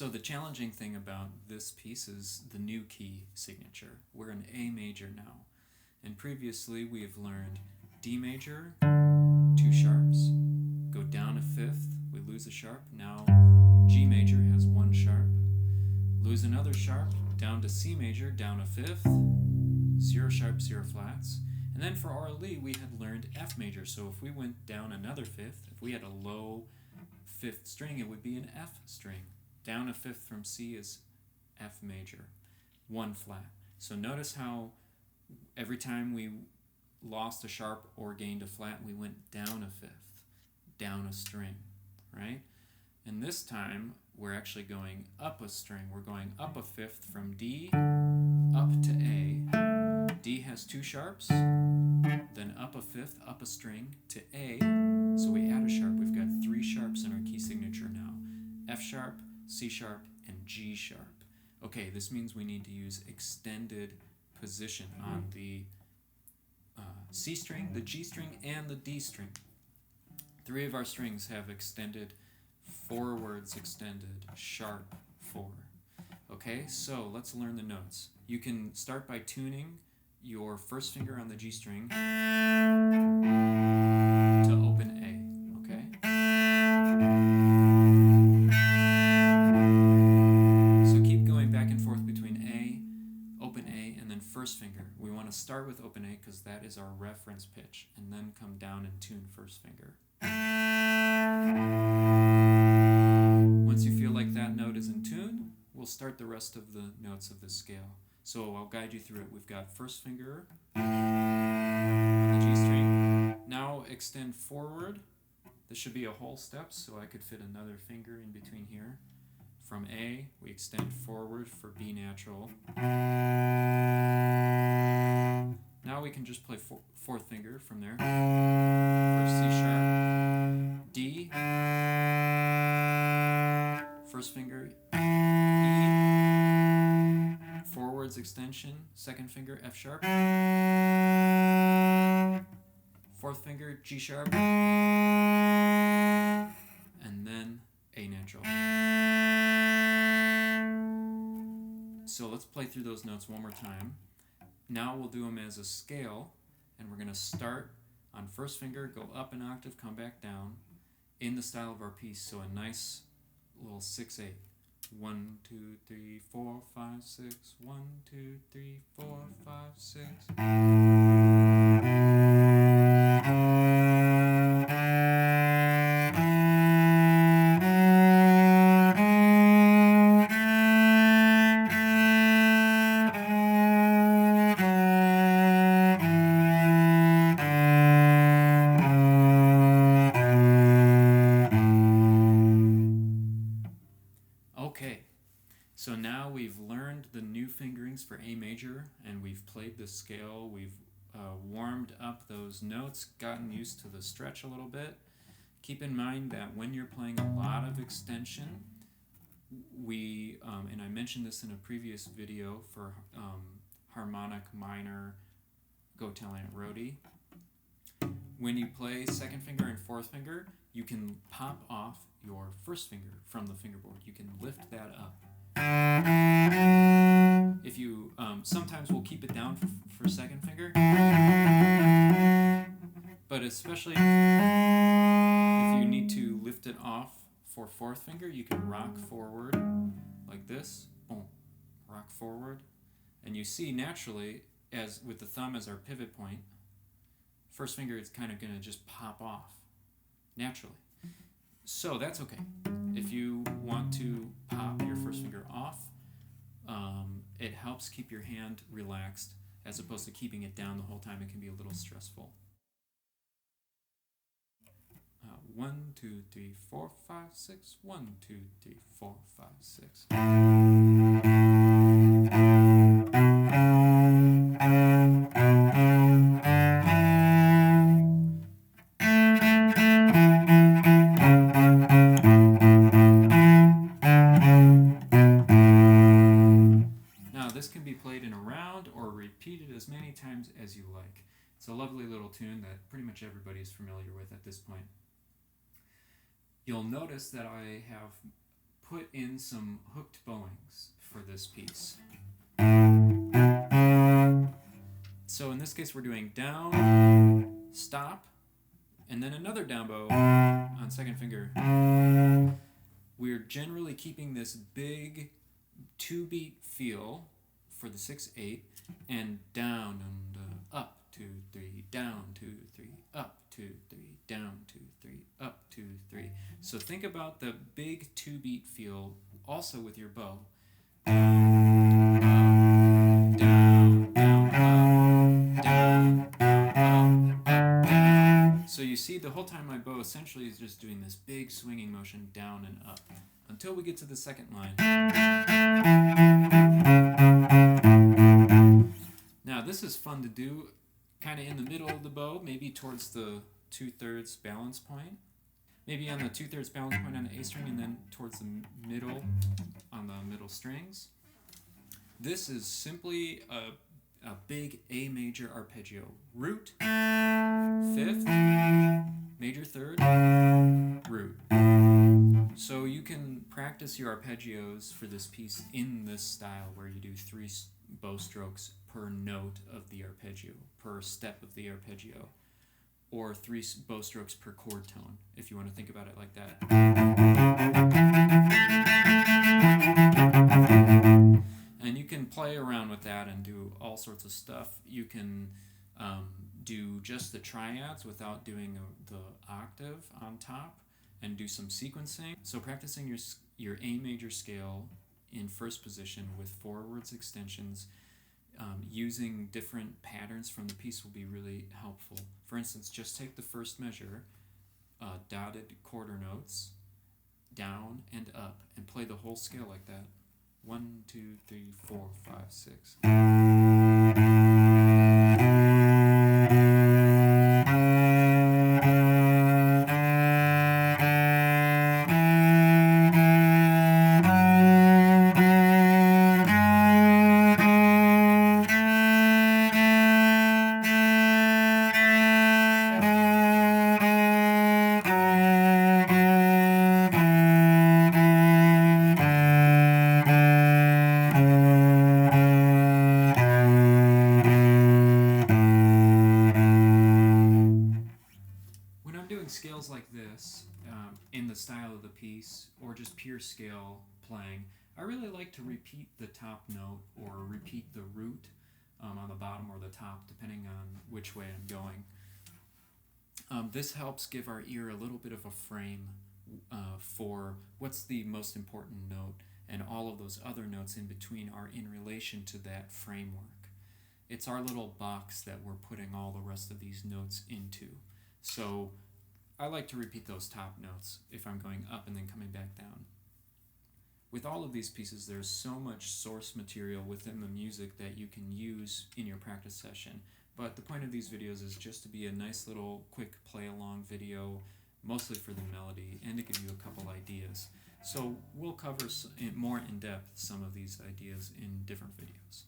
So the challenging thing about this piece is the new key signature. We're in A major now. And previously we have learned D major, 2 sharps, go down a fifth, we lose a sharp. Now G major has 1 sharp, lose another sharp, down to C major, down a fifth, 0 sharp, 0 flats. And then for RLE we had learned F major. So if we went down another fifth, if we had a low 5th string, it would be an F string. Down a fifth from C is F major, 1 flat. So notice how every time we lost a sharp or gained a flat, we went down a fifth, down a string, right? And this time, we're actually going up a string. We're going up a fifth from D up to A. D has 2 sharps, then up a fifth, up a string to A. So we add a sharp. We've got 3 sharps in our key signature now. F sharp, C sharp, and G sharp. Okay, this means we need to use extended position on the C string, the G string, and the D string. 3 of our strings have extended, forwards extended, sharp 4. Okay, so let's learn the notes. You can start by tuning your first finger on the G string to open A, okay? So keep going back and forth between A, open A, and then first finger. We want to start with open A because that is our reference pitch, and then come down and tune first finger. Once you feel like that note is in tune, we'll start the rest of the notes of this scale. So I'll guide you through it. We've got first finger on the G string. Now extend forward. This should be a whole step, so I could fit another finger in between here. From A, we extend forward for B natural. Now we can just play fourth finger from there. First C sharp, D, first finger, E, forwards extension, second finger, F sharp, fourth finger, G sharp, and then A natural. So let's play through those notes one more time. Now we'll do them as a scale, and we're going to start on first finger, go up an octave, come back down, in the style of our piece. So a nice little 6/8. 1, 2, 3, 4, 5, 6. 1, 2, 3, 4, 5, 6. Okay, so now we've learned the new fingerings for A major, and we've played the scale. We've warmed up those notes, gotten used to the stretch a little bit. Keep in mind that when you're playing a lot of extension, and I mentioned this in a previous video for harmonic minor Go Italian Rodi, when you play second finger and fourth finger, you can pop off your first finger from the fingerboard. You can lift that up. If you sometimes we'll keep it down for second finger, but especially if you need to lift it off for fourth finger, you can rock forward like this. Boom, rock forward, and you see naturally, as with the thumb as our pivot point, first finger is kind of going to just pop off naturally. So that's okay. If you want to pop your first finger off, it helps keep your hand relaxed as opposed to keeping it down the whole time. It can be a little stressful. 1, 2, 3, 4, 5, 6. 1, 2, 3, 4, 5, 6. Played in a round or repeated as many times as you like. It's a lovely little tune that pretty much everybody is familiar with at this point. You'll notice that I have put in some hooked bowings for this piece. So in this case we're doing down, stop, and then another down bow on second finger. We're generally keeping this big 2-beat feel for the 6/8, and down and up 2 3, down 2 3, up 2 3, down 2 3, up 2 3. So think about the big 2-beat feel also with your bow. Down, down, up, down, up, down. So you see the whole time my bow essentially is just doing this big swinging motion down and up until we get to the second line. Now this is fun to do kind of in the middle of the bow, maybe towards the 2/3 balance point. Maybe on the 2/3 balance point on the A string and then towards the middle on the middle strings. This is simply a big A major arpeggio. Root, 5th, major 3rd, root. So you can practice your arpeggios for this piece in this style where you do 3 bow strokes per note of the arpeggio, per step of the arpeggio, or 3 bow strokes per chord tone, if you want to think about it like that. And you can play around with that and do all sorts of stuff. You can do just the triads without doing the octave on top and do some sequencing. So practicing your A major scale in first position with forwards extensions, using different patterns from the piece will be really helpful. For instance, just take the first measure, dotted quarter notes, down and up, and play the whole scale like that. 1 2 3 4 5 6. Scales like this, in the style of the piece, or just pure scale playing, I really like to repeat the top note or repeat the root on the bottom or the top, depending on which way I'm going. This helps give our ear a little bit of a frame for what's the most important note, and all of those other notes in between are in relation to that framework. It's our little box that we're putting all the rest of these notes into. So I like to repeat those top notes if I'm going up and then coming back down. With all of these pieces, there's so much source material within the music that you can use in your practice session. But the point of these videos is just to be a nice little quick play-along video, mostly for the melody, and to give you a couple ideas. So we'll cover more in depth some of these ideas in different videos.